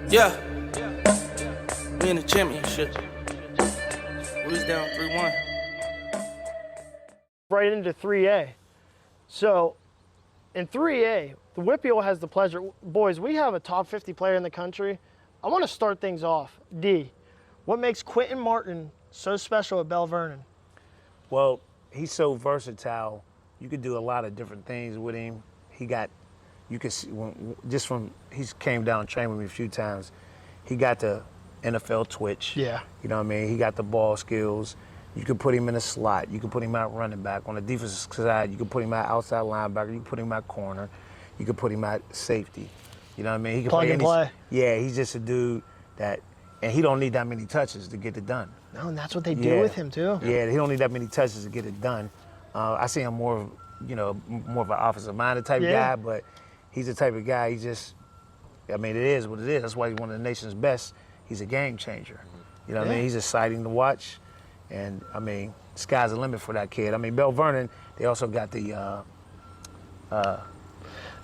Yeah. We in the championship. We was down 3-1. Right into 3A. So in 3A, the WPIAL has the pleasure. Boys, we have a top 50 player in the country. I want to start things off. D, what makes Quentin Martin so special at Bell Vernon? Well, he's so versatile. You could do a lot of different things with him. You could see, he's came down and trained with me a few times. He got the NFL twitch. Yeah. You know what I mean? He got the ball skills. You could put him in a slot. You could put him out running back. On the defensive side, you could put him out outside linebacker. You could put him out corner. You could put him out safety. You know what I mean? He can plug and play. Yeah, he's just a dude that, and he don't need that many touches to get it done. No, and that's what they do with him too. Yeah, he don't need that many touches to get it done. I see him more of an offensive-minded type guy, but he's the type of guy, it is what it is. That's why he's one of the nation's best. He's a game changer. You know what I mean? He's exciting to watch. And, sky's the limit for that kid. Bell Vernon, they also got the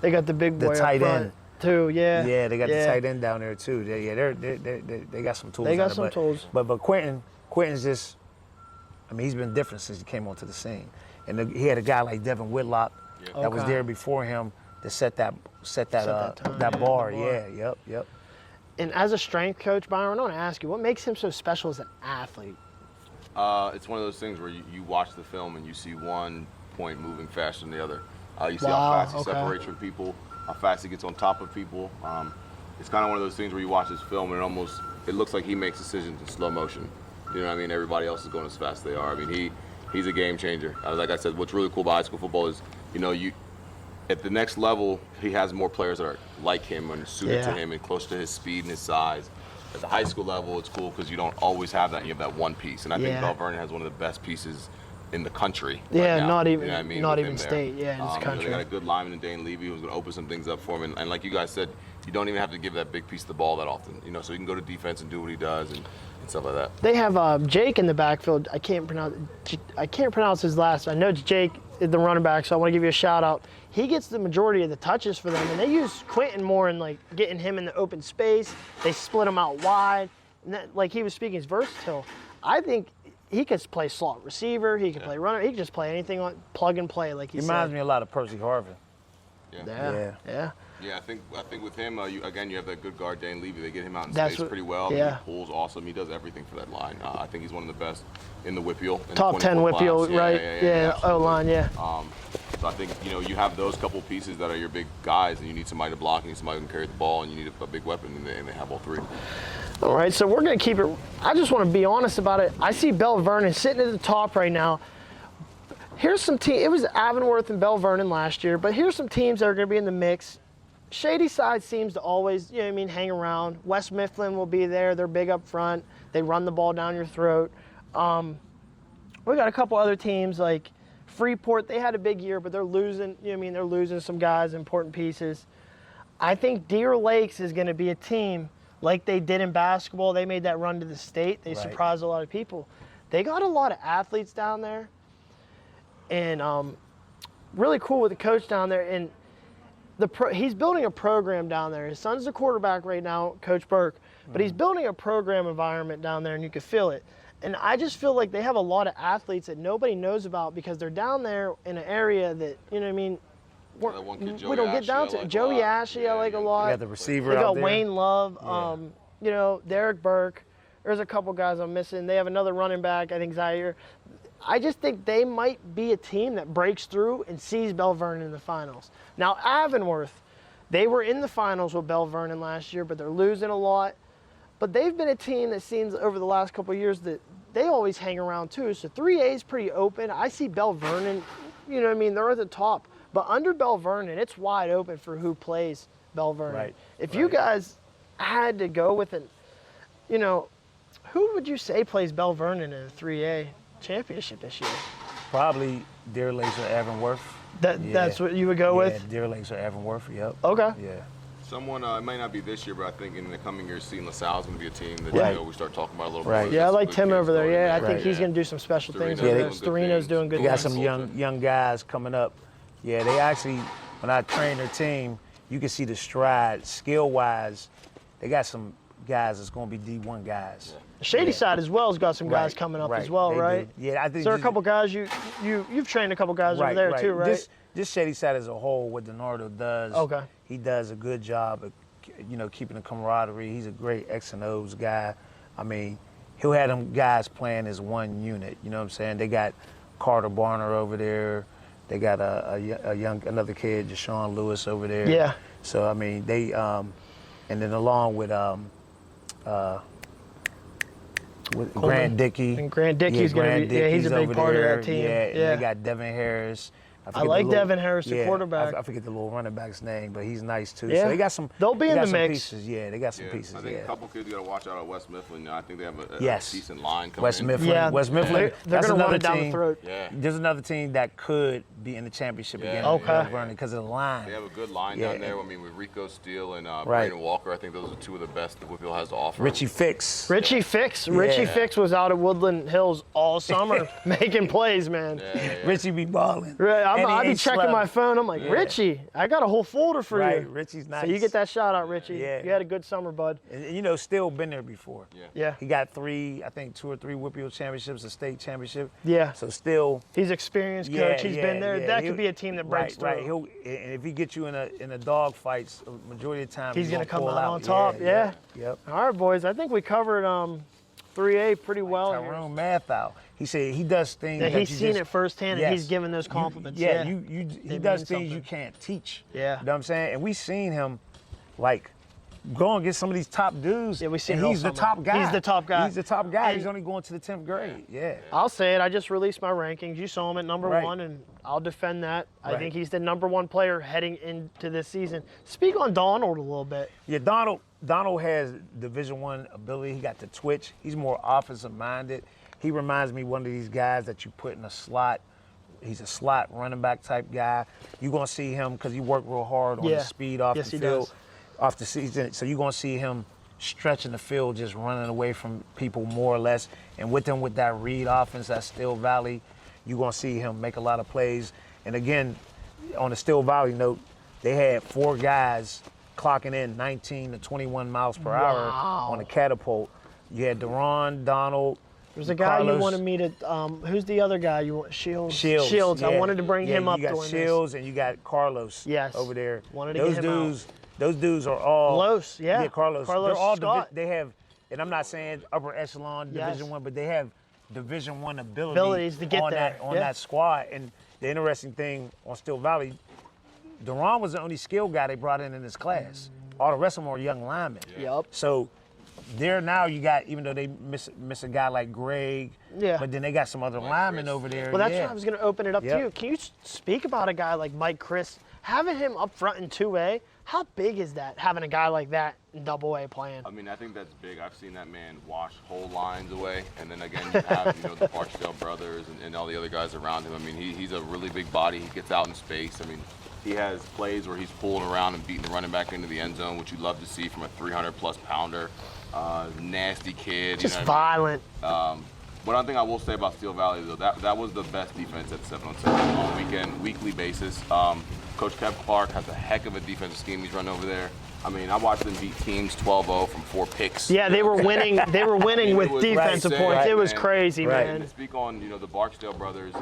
they got the big boy the tight up front end too. Yeah. Yeah, they got the tight end down there too. They got some tools. They got some tools. But Quentin's just, he's been different since he came onto the scene. And he had a guy like Devin Whitlock that was there before him to set that bar. Yeah, yep. And as a strength coach, Byron, I want to ask you, what makes him so special as an athlete? It's one of those things where you watch the film and you see one point moving faster than the other. You see how fast he separates from people, how fast he gets on top of people. It's kind of one of those things where you watch this film and it looks like he makes decisions in slow motion. You know what I mean? Everybody else is going as fast as they are. He's a game changer. Like I said, what's really cool about high school football is, at the next level, he has more players that are like him and suited to him and close to his speed and his size. At the high school level, it's cool because you don't always have that. You have that one piece, and I think Bell Vernon has one of the best pieces in the country. Yeah, right now. not even, you know what I mean? not With even him state. there. Yeah, in this country. They got a good lineman in Dane Levy who's going to open some things up for him, and like you guys said, you don't even have to give that big piece of the ball that often. So he can go to defense and do what he does and stuff like that. They have Jake in the backfield. I can't pronounce his last. I know it's Jake, the running back. So I want to give you a shout out. He gets the majority of the touches for them, and they use Quentin more in getting him in the open space. They split him out wide. And that, like he was speaking, he's versatile. I think he could play slot receiver. He could play runner. He could just play anything on plug and play, like he said. Reminds me a lot of Percy Harvin. Yeah. Yeah, I think with him, you have that good guard, Dane Levy. They get him out in space pretty well. Yeah. He pulls awesome. He does everything for that line. I think he's one of the best in the WPIAL. Top 10 WPIAL, right? Yeah, O-line, So I think, you have those couple pieces that are your big guys, and you need somebody to block, and you need somebody who can carry the ball, and you need a big weapon, and they have all three. All right, so we're going to keep it. I just want to be honest about it. I see Bell Vernon sitting at the top right now. Here's some teams. It was Avonworth and Bell Vernon last year, but here's some teams that are going to be in the mix. Shady Side seems to always, hang around. West Mifflin will be there. They're big up front. They run the ball down your throat. We got a couple other teams like Freeport. They had a big year, but they're losing. They're losing some guys, important pieces. I think Deer Lakes is going to be a team like they did in basketball. They made that run to the state. They surprised a lot of people. They got a lot of athletes down there, and really cool with the coach down there. And he's building a program down there. His son's the quarterback right now, Coach Burke, but he's building a program environment down there, and you can feel it. And I just feel like they have a lot of athletes that nobody knows about because they're down there in an area that, we don't get down to. Joey Ashley, I like a lot. They got the receiver They out got there. Wayne Love, Derek Burke. There's a couple guys I'm missing. They have another running back, I think Zaire. I just think they might be a team that breaks through and sees Bell Vernon in the finals. Now, Avonworth, they were in the finals with Bell Vernon last year, but they're losing a lot. But they've been a team that seems over the last couple of years that they always hang around too. So 3A is pretty open. I see Bell Vernon, they're at the top. But under Bell Vernon, it's wide open for who plays Bell Vernon. Right. If you guys had to go with who would you say plays Bell Vernon in a 3A championship this year? Probably Deer Lakes or Avonworth. That's what you would go with? Yeah, Deer Lakes or Avonworth, yep. Okay. Yeah. Someone, it might not be this year, but I think in the coming years, seeing LaSalle is going to be a team that we start talking about a little bit. Yeah, I like Tim over there. Yeah, I think he's going to do some special things over there. Storino's doing good things. They got some young guys coming up. Yeah, they actually, when I trained their team, you can see the stride, skill-wise. they got some guys that's going to be D1 guys. Shady Side as well has got some guys coming up as well, They right? do. Yeah, I think. So there are a couple guys you've trained a couple guys over there too, right? This Shady Side as a whole, what DiNardo does. Okay. He does a good job of, keeping the camaraderie. He's a great X and O's guy. I mean, he'll have them guys playing as one unit. You know what I'm saying? They got Carter Barner over there. They got another kid, Deshaun Lewis over there. Yeah. So I mean, they and then along with Grant Dickey. And Grant Dickey's going to be, he's a big part of that team. Yeah, and they got Devin Harris. I like Devin Harris, the quarterback. I forget the little running back's name, but he's nice too. Yeah. So they got some. They'll be in the mix. Pieces. Yeah, they got some pieces. I think a couple kids you got to watch out at West Mifflin. I think they have a decent line coming West in. Mifflin. Yeah, West Mifflin. They're going to run it down team. the throat. Yeah. There's another team that could be in the championship again. Okay. Because of the line. They have a good line down there. I mean, with Rico Steele and Right. Brandon Walker, I think those are two of the best that WPIAL has to offer. Richie Fix. Richie Fix was out at Woodland Hills all summer making plays, man. Richie be balling. Right, I'd be checking my phone. I'm like, Richie, I got a whole folder for you. Richie's nice. So you get that shout out, Richie. Yeah. You had a good summer, bud. And, Still been there before. Yeah. He got 2 or 3 WPIAL championships, a state championship. Yeah. So still. He's experienced coach. He's been there. Yeah. That could be a team that breaks through. Right. And if he gets you in a dog fights, majority of the time he's gonna come out on top. Yeah. Yep. All right, boys. I think we covered 3A pretty well. Tyrone Mathau. He said he does things that he's seen it firsthand, and he's giving those compliments. He does things something. you can't teach. Yeah. You know what I'm saying? And we seen him, go and get some of these top dudes. Yeah, we seen and he's the top guy. He's the top guy. He's the top guy. And he's only going to the 10th grade. Yeah. I'll say it. I just released my rankings. You saw him at number 1, and I'll defend that. I think he's the number 1 player heading into this season. Speak on Donald a little bit. Yeah, Donald has Division I ability. He got the twitch. He's more offensive minded. He reminds me of one of these guys that you put in a slot. He's a slot running back type guy. You're going to see him because he worked real hard on the speed off the field, off the season. So you're going to see him stretching the field, just running away from people more or less. And with that read offense, that Still Valley, you're going to see him make a lot of plays. And again, on the Still Valley note, they had 4 guys clocking in 19 to 21 miles per hour on a catapult. You had Deron, Donald. There's a guy Carlos. you wanted me to. Who's the other guy you want? Shields. Shields. I wanted to bring him up. You got Shields and you got Carlos. Over there. Wanted to get him out. Those dudes are all. Close. Yeah. Yeah, Carlos. They're all Scott. they have, and I'm not saying upper echelon Division I, but they have Division I abilities to get on there. that squad. And the interesting thing on Still Valley, Deron was the only skilled guy they brought in this class. All the rest of them are young linemen. Yep. So there now you got, even though they miss a guy like Greg, but then they got some other linemen over there. Well, that's why I was going to open it up to you. Can you speak about a guy like Mike Chris, having him up front in 2A? How big is that, having a guy like that in AA playing? I mean, I think that's big. I've seen that man wash whole lines away. And then again, you have the Barksdale brothers and all the other guys around him. I mean, he's a really big body. He gets out in space. I mean, he has plays where he's pulling around and beating the running back into the end zone, which you love to see from a 300-plus pounder. Nasty kid. Just violent. One thing I will say about Steel Valley, though, that was the best defense at 7-on-7 on weekly basis. Coach Kev Clark has a heck of a defensive scheme he's run over there. I mean, I watched them beat teams 12-0 from 4 picks. Yeah, they were winning. They were winning with defensive points. It was crazy, man. And to speak on the Barksdale brothers,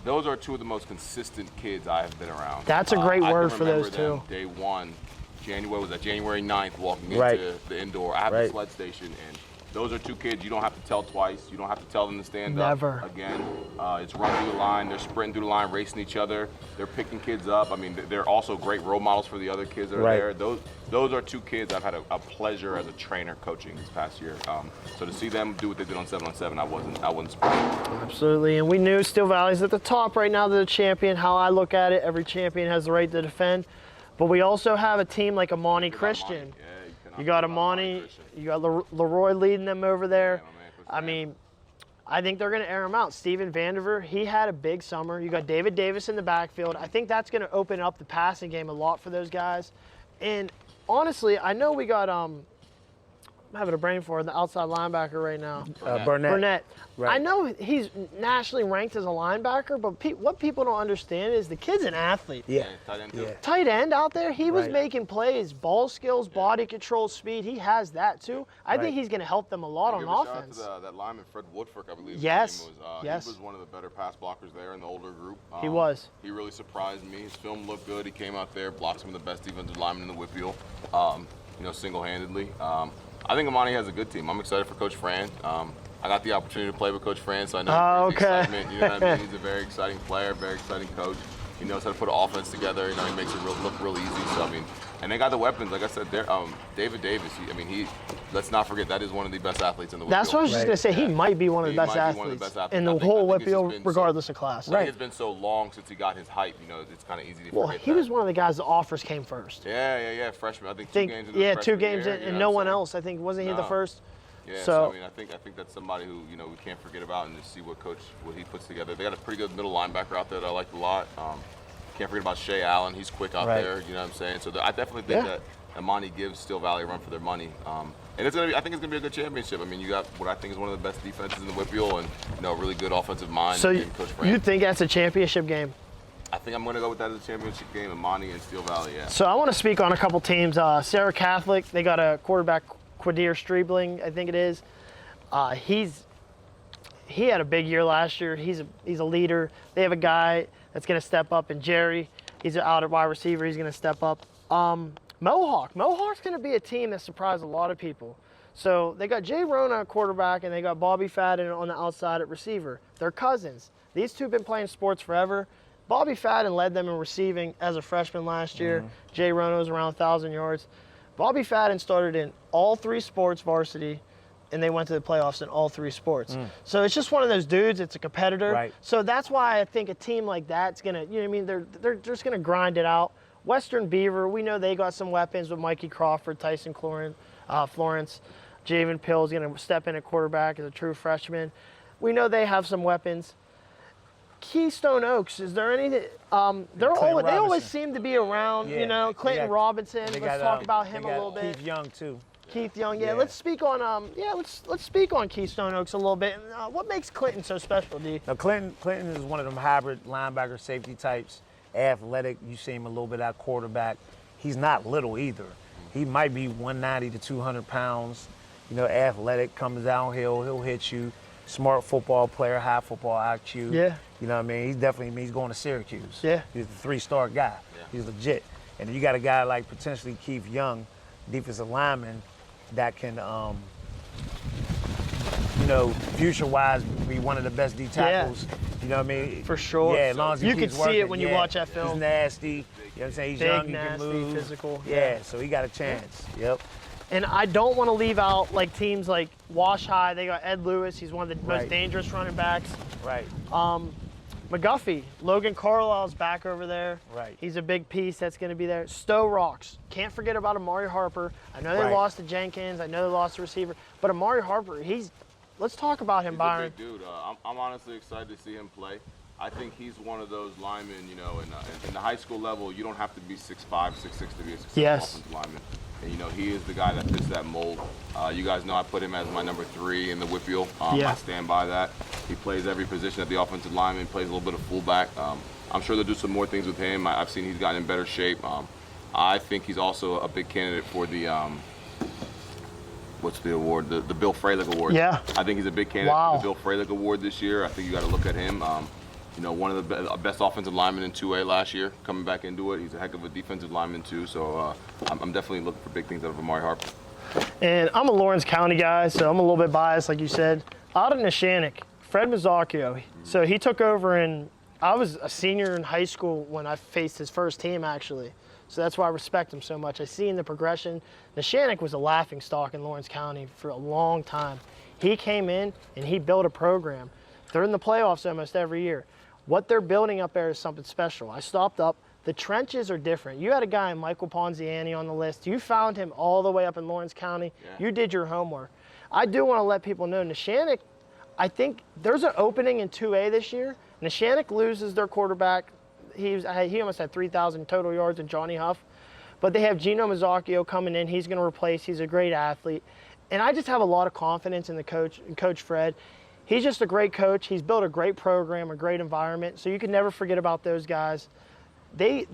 those are 2 of the most consistent kids I have been around. That's a great word for those 2. Day 1, January 9th, walking into the indoor. I have the sled station, and those are 2 kids you don't have to tell twice. You don't have to tell them to stand up. Never. Again, it's run through the line. They're sprinting through the line, racing each other. They're picking kids up. I mean, they're also great role models for the other kids that are there. Those are 2 kids I've had a pleasure as a trainer coaching this past year. So to see them do what they did on 7-on-7, I wasn't surprised. Absolutely, and we knew Steel Valley's at the top right now. They're the champion. How I look at it, every champion has the right to defend. But we also have a team like Amani Christian. You got Amani, you got Leroy leading them over there. I mean, I think they're going to air him out. Steven Vandiver, he had a big summer. You got David Davis in the backfield. I think that's going to open up the passing game a lot for those guys. And honestly, I know we got I'm having a brain for the outside linebacker right now. Burnett. Right. I know he's nationally ranked as a linebacker, but what people don't understand is the kid's an athlete. Yeah. Tight end too. Tight end out there, he was Right. making plays, ball skills, body control, speed. He has that too. I think he's going to help them a lot on Give a shout out offense. to that lineman, Fred Woodford, I believe Yes. his name was. Yes. He was one of the better pass blockers there in the older group. He was. He really surprised me. His film looked good. He came out there, blocked some of the best defensive linemen in the WPIAL, single-handedly. I think Amani has a good team. I'm excited for Coach Fran. I got the opportunity to play with Coach Fran, so I know the excitement. You know what I mean? He's a very exciting player, very exciting coach. He knows how to put an offense together. He makes it look real easy. So I mean, and they got the weapons. Like I said, David Davis. Let's not forget that is one of the best athletes in the WPIAL. That's what I was just going to say. He might be one of the best athletes in the whole WPIAL, regardless of class. I think it's been so long since he got his hype. It's kind of easy to forget. Well, he was one of the guys the offers came first. Yeah. Freshman. I think 2 games in the freshman 2 games year, in, and no one else. I think wasn't he the first? Yeah, so I think that's somebody who we can't forget about, and to see what he puts together. They got a pretty good middle linebacker out there that I like a lot. Can't forget about Shea Allen. He's quick out there. You know what I'm saying? So I definitely think that Amani gives Steel Valley a run for their money. And I think it's gonna be a good championship. I mean, you got what I think is one of the best defenses in the WPIAL, and a really good offensive mind. So Coach Fran. you think that's a championship game? I think I'm going to go with that as a championship game, Amani and Steel Valley, yeah. So I want to speak on a couple teams. Sarah Catholic, they got a quarterback, Quadir Streebling, I think it is. He had a big year last year. He's a leader. They have a guy that's going to step up, and Jerry, he's out at wide receiver. He's going to step up. Mohawk's going to be a team that surprised a lot of people. So they got Jay Rona at quarterback, and they got Bobby Fadden on the outside at receiver. They're cousins. These two have been playing sports forever. Bobby Fadden led them in receiving as a freshman last year. Jay Rona was around 1,000 yards. Bobby Fadden started in all 3 sports varsity, and they went to the playoffs in all 3 sports. So it's just one of those dudes. It's a competitor. Right. So that's why I think a team like that's gonna, you know what I mean? They're just gonna grind it out. Western Beaver, we know they got some weapons with Mikey Crawford, Tyson Florence. Javen Pill's gonna step in at quarterback as a true freshman. We know they have some weapons. Keystone Oaks, is there anything? They always seem to be around. Yeah. Clinton Robinson. Let's talk about him a little bit. Keith Young too. Keith Young, Let's speak on let's speak on Keystone Oaks a little bit. What makes Clinton so special, D? Now Clinton is one of them hybrid linebacker safety types. Athletic. You see him a little bit at quarterback. He's not little either. He might be 190 to 200 pounds. Athletic, comes downhill, he'll hit you. Smart football player, high football IQ. Yeah. You know what I mean? He's going to Syracuse. Yeah. He's a 3-star guy. Yeah. He's legit. And then you got a guy like potentially Keith Young, defensive lineman, that can, future-wise be one of the best D tackles. Yeah. You know what I mean? For sure. Yeah, as long as he you keeps can see working. it when you watch that film. He's nasty. You know what I'm saying? He's big, young, nasty, he can move. Physical. Yeah, so he got a chance. Yep. And I don't want to leave out teams like Wash High. They got Ed Lewis. He's one of the most dangerous running backs. Right. McGuffey, Logan Carlisle's back over there. Right. He's a big piece that's going to be there. Stowe Rocks. Can't forget about Amari Harper. I know they lost to Jenkins. I know they lost to receiver. But Amari Harper, let's talk about him, Byron. He's a big dude. I'm honestly excited to see him play. I think he's one of those linemen, in the high school level, you don't have to be 6'5", 6'6" to be a successful offensive lineman. And, he is the guy that fits that mold. You guys know I put him as my number 3 in the WPIAL. I stand by that. He plays every position at the offensive lineman, plays a little bit of fullback. I'm sure they'll do some more things with him. I've seen he's gotten in better shape. I think he's also a big candidate for the what's the award? The Bill Fralick Award. Yeah. I think he's a big candidate for the Bill Fralick Award this year. I think you got to look at him. One of the best offensive linemen in 2A last year, coming back into it. He's a heck of a defensive lineman too. So I'm definitely looking for big things out of Amari Harper. And I'm a Lawrence County guy, so I'm a little bit biased, like you said. Out of Neshannock, Fred Mazzocchio. So he took over I was a senior in high school when I faced his first team, actually. So that's why I respect him so much. I seen the progression. Neshannock was a laughing stock in Lawrence County for a long time. He came in and he built a program. They're in the playoffs almost every year. What they're building up there is something special. I stopped up. The trenches are different. You had a guy, Michael Ponziani, on the list. You found him all the way up in Lawrence County. Yeah. You did your homework. I do want to let people know, Neshannock, I think there's an opening in 2A this year. Neshannock loses their quarterback. He almost had 3,000 total yards in Johnny Huff. But they have Gino Mazzocchio coming in. He's going to replace. He's a great athlete. And I just have a lot of confidence in the coach, and Coach Fred. He's just a great coach. He's built a great program, a great environment. So you can never forget about those guys. They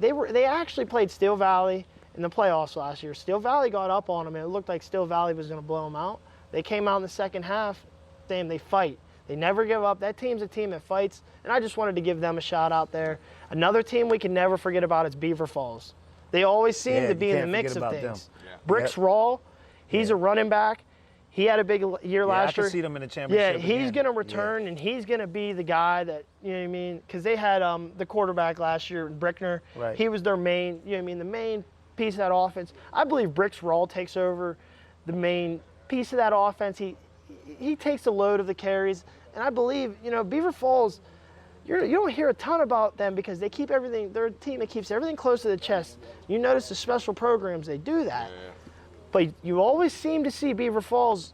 actually played Steel Valley in the playoffs last year. Steel Valley got up on them, and it looked like Steel Valley was going to blow them out. They came out in the second half. Damn, they fight. They never give up. That team's a team that fights, and I just wanted to give them a shout out there. Another team we can never forget about is Beaver Falls. They always seem to be in the mix of things. Yeah. Bricks Rawl, he's a running back. He had a big year last year. I can see them in the championship. Yeah, he's going to return, and he's going to be the guy that, you know what I mean? Because they had the quarterback last year, Brickner. Right. He was their main, you know what I mean, the main piece of that offense. I believe Bricks Rawl takes over the main piece of that offense. He takes the load of the carries, and I believe, you know, Beaver Falls, you don't hear a ton about them because they keep everything, they're a team that keeps everything close to the chest. You notice the special programs, they do that. Yeah. But you always seem to see Beaver Falls,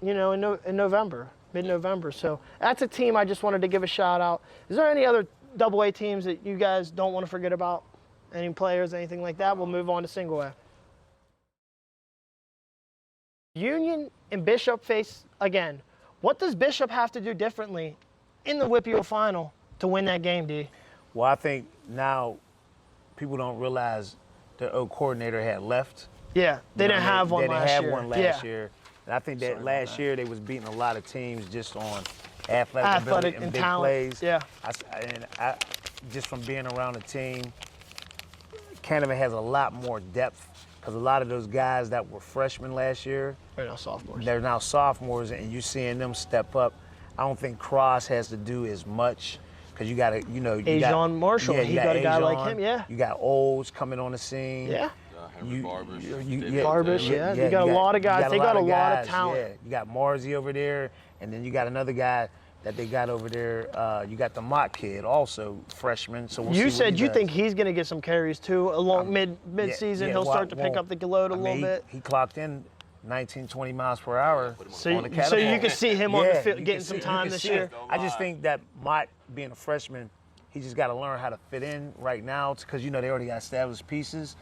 you know, in November, mid-November. So that's a team I just wanted to give a shout out. Is there any other AA teams that you guys don't want to forget about? Any players, anything like that? We'll move on to single A. Union and Bishop face again. What does Bishop have to do differently in the WPIAL final to win that game, D? Well, I think now people don't realize their old coordinator had left. Yeah, they didn't have one last year. They didn't have one last year. And I think that last year they was beating a lot of teams just on athletic ability and big talent. plays. Yeah. I just from being around the team, Canada has a lot more depth because a lot of those guys that were freshmen last year, they're now sophomores, and you're seeing them step up. I don't think Cross has to do as much because you got to, you know, you got Marshall. Yeah, he got a guy like him. Yeah. You got Olds coming on the scene. Yeah. Henry Barbish. You got a lot of guys. They got a lot of talent. Yeah. You got Marzi over there, and then you got another guy that they got over there. You got the Mott kid, also freshman. So you said you think he's going to get some carries too along mid-season. He'll start to pick up the load a little bit. He clocked in 19, 20 miles per hour. So on the catapult. So you can see him on the field getting some time this year. I just think that Mott, being a freshman, he just got to learn how to fit in right now because, you know, they already got established pieces.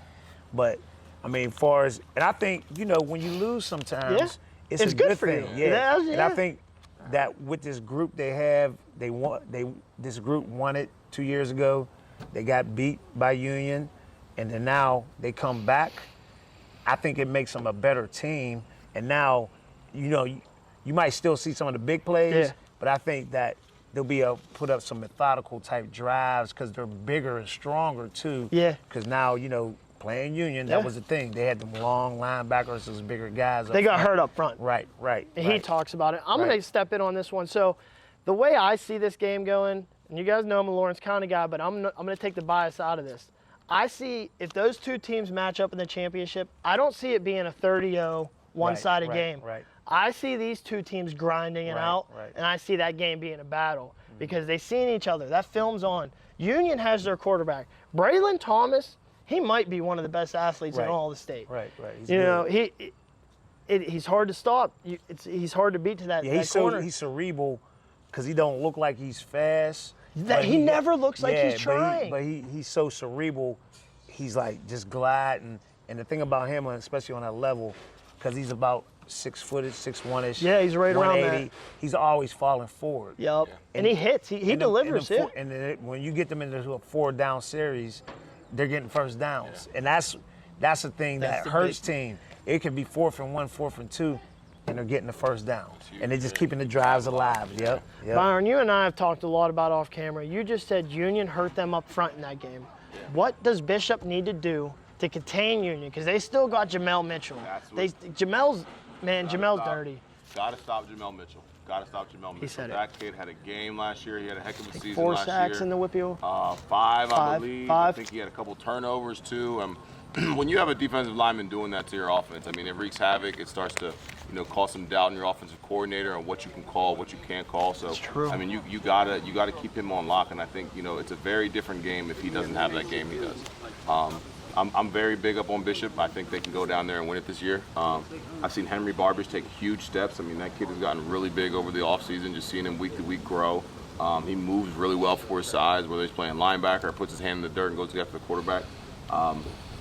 But, I mean, and I think, you know, when you lose sometimes, it's a good for thing. you. Yeah. And I think that with this group they have, this group won it 2 years ago. They got beat by Union, and then now they come back. I think it makes them a better team. And now, you know, you might still see some of the big plays, but I think that they'll be able to put up some methodical type drives because they're bigger and stronger too. Yeah. Because now, you know, playing Union, that was the thing. They had them long linebackers, those bigger guys. They got hurt up front. Right. And he talks about it. I'm going to step in on this one. So the way I see this game going, and you guys know I'm a Lawrence County guy, but I'm going to take the bias out of this. I see if those two teams match up in the championship, I don't see it being a 30-0 one-sided game. Right. I see these two teams grinding it out, and I see that game being a battle because they've seen each other. That film's on. Union has their quarterback. Braylon Thomas, he might be one of the best athletes in all the state. Right. You know, he's hard to stop. He's hard to beat to that, that corner. He's cerebral because he don't look like he's fast. He never looks like he's trying. But he's so cerebral. He's like just gliding. And the thing about him, especially on that level, because he's about 6 foot, 6'1"ish. Yeah, he's right around that. He's always falling forward. Yep. And he hits. He delivers. And then when you get them into a 4-down series, they're getting first downs. And that's the thing that hurts team. It could be 4th and 1, 4th and 2, and they're getting the first down. And they're just keeping the drives alive. Yep. Byron, you and I have talked a lot about off camera. You just said Union hurt them up front in that game. What does Bishop need to do to contain Union? Because they still got Jamel Mitchell. Jamel's dirty. Got to stop Jamel Mitchell. He said that kid had a game last year. He had a heck of a season 4 last year. 4 sacks in the WPIAL. 5, I believe. 5. I think he had a couple turnovers too. When you have a defensive lineman doing that to your offense, I mean, it wreaks havoc. It starts to, you know, cause some doubt in your offensive coordinator and what you can call, what you can't call. So, that's true. I mean, you gotta keep him on lock. And I think, you know, it's a very different game if he doesn't have that game he does. I'm very big up on Bishop. I think they can go down there and win it this year. I've seen Henry Barbish take huge steps. I mean, that kid has gotten really big over the offseason, just seeing him week to week grow. He moves really well for his size, whether he's playing linebacker or puts his hand in the dirt and goes after the quarterback.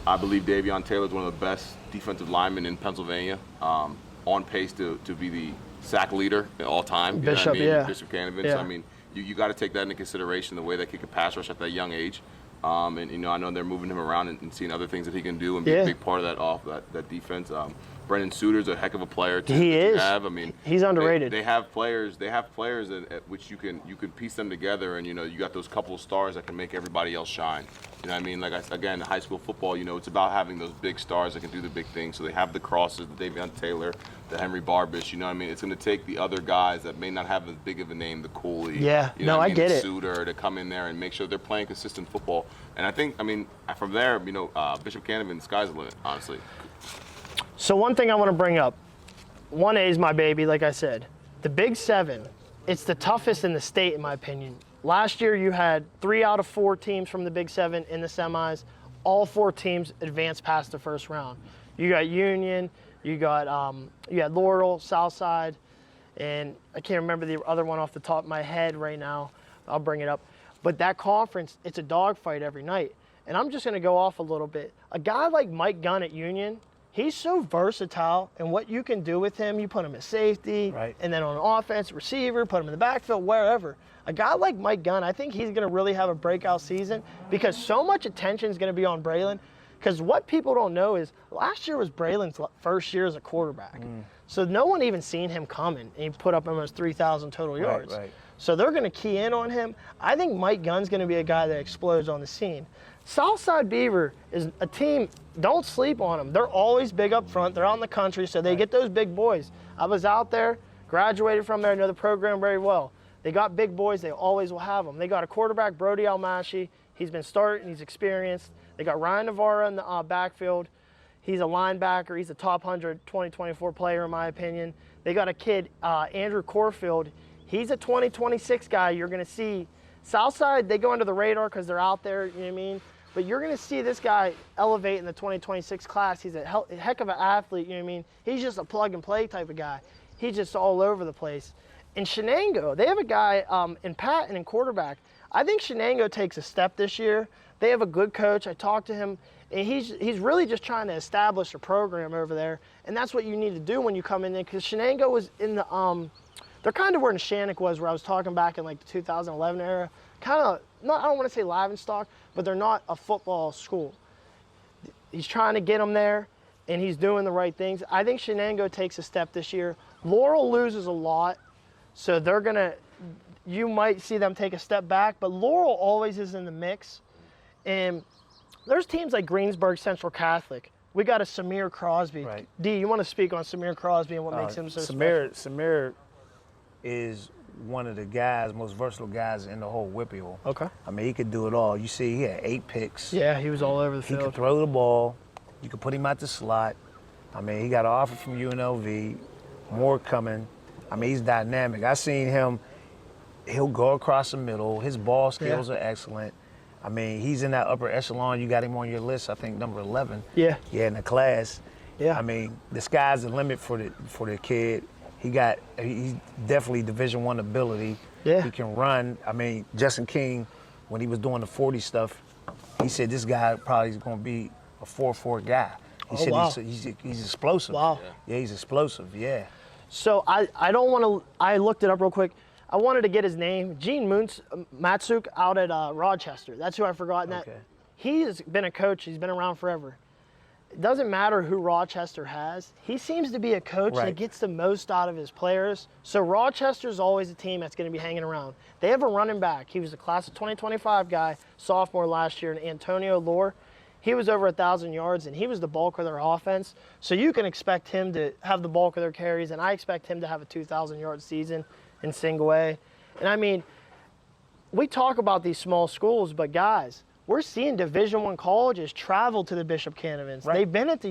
I believe Davion Taylor is one of the best defensive linemen in Pennsylvania. on pace to be the sack leader all time. Bishop, Bishop Canavan. Yeah. So, I mean, you got to take that into consideration, the way they kick a pass rush at that young age. And I know they're moving him around and seeing other things that he can do and be a big part of that defense. Brendan Suter's a heck of a player too. He is. I mean, he's underrated. They have players. They have players at which you can piece them together, and you got those couple of stars that can make everybody else shine. You know what I mean? Like again, high school football, it's about having those big stars that can do the big things. So they have the Crosses, the Davion Taylor, the Henry Barbish. You know what I mean? It's going to take the other guys that may not have as big of a name, the Cooley. Yeah. I get it. Suter, to come in there and make sure they're playing consistent football. And I think, from there, Bishop Canavan, the sky's the limit, honestly. So one thing I want to bring up, 1A is my baby, like I said. The Big 7, it's the toughest in the state, in my opinion. Last year, you had 3 out of 4 teams from the Big 7 in the semis. All 4 teams advanced past the first round. You got Union, you had Laurel, Southside, and I can't remember the other one off the top of my head right now. I'll bring it up. But that conference, it's a dogfight every night. And I'm just going to go off a little bit. A guy like Mike Gunn at Union, he's so versatile, and what you can do with him, you put him at safety, right, and then on offense, receiver, put him in the backfield, wherever. A guy like Mike Gunn, I think he's going to really have a breakout season because so much attention is going to be on Braylon. Because what people don't know is last year was Braylon's first year as a quarterback. So no one even seen him coming, and he put up almost 3,000 total yards. Right. So they're going to key in on him. I think Mike Gunn's going to be a guy that explodes on the scene. Southside Beaver is a team, don't sleep on them. They're always big up front. They're out in the country, so they get those big boys. I was out there, graduated from there, I know the program very well. They got big boys. They always will have them. They got a quarterback, Brody Almashi. He's been starting. He's experienced. They got Ryan Navarro in the backfield. He's a linebacker. He's a top 100 2024 player, in my opinion. They got a kid, Andrew Corfield. He's a 2026 guy. You're going to see Southside, they go under the radar because they're out there, you know what I mean? But you're going to see this guy elevate in the 2026 class. He's a heck of an athlete, you know what I mean? He's just a plug-and-play type of guy. He's just all over the place. In Shenango, they have a guy in Patton in quarterback. I think Shenango takes a step this year. They have a good coach. I talked to him, and he's really just trying to establish a program over there, and that's what you need to do when you come in there, because Shenango was in the they're kind of where Neshannock was, where I was talking back in like the 2011 era. Kind of, I don't want to say Livestock, but they're not a football school. He's trying to get them there, and he's doing the right things. I think Shenango takes a step this year. Laurel loses a lot, so you might see them take a step back, but Laurel always is in the mix. And there's teams like Greensburg Central Catholic. We got a Samir Crosby. Right. D, you want to speak on Samir Crosby and what makes him so special? Samir is one of the guys, most versatile guys in the whole WPIAL. Okay. I mean, he could do it all. You see, he had 8 picks. Yeah, he was all over the He field. could throw the ball. You could put him out the slot. I mean, he got an offer from UNLV, more coming. I mean, he's dynamic. I seen him. He'll go across the middle. His ball skills are excellent. I mean, he's in that upper echelon. You got him on your list, I think, number 11. Yeah. Yeah, in the class. Yeah. I mean, the sky's the limit for the kid. He's definitely Division I ability. Yeah. He can run. I mean, Justin King, when he was doing the 40 stuff, he said this guy probably is going to be a 4-4 guy. He said wow. he's explosive. Wow. Yeah, he's explosive. Yeah. So I don't want to, I looked it up real quick. I wanted to get his name. Gene Matsuk out at Rochester. That's who I forgot. Okay. He's been a coach. He's been around forever. It doesn't matter who Rochester has. He seems to be a coach that gets the most out of his players. So Rochester's always a team that's going to be hanging around. They have a running back. He was a class of 2025 guy, sophomore last year, and Antonio Lore. He was over 1,000 yards, and he was the bulk of their offense. So you can expect him to have the bulk of their carries, and I expect him to have a 2,000-yard season in single A. And, I mean, we talk about these small schools, but, guys, we're seeing Division I colleges travel to the Bishop Canavans. They've been at the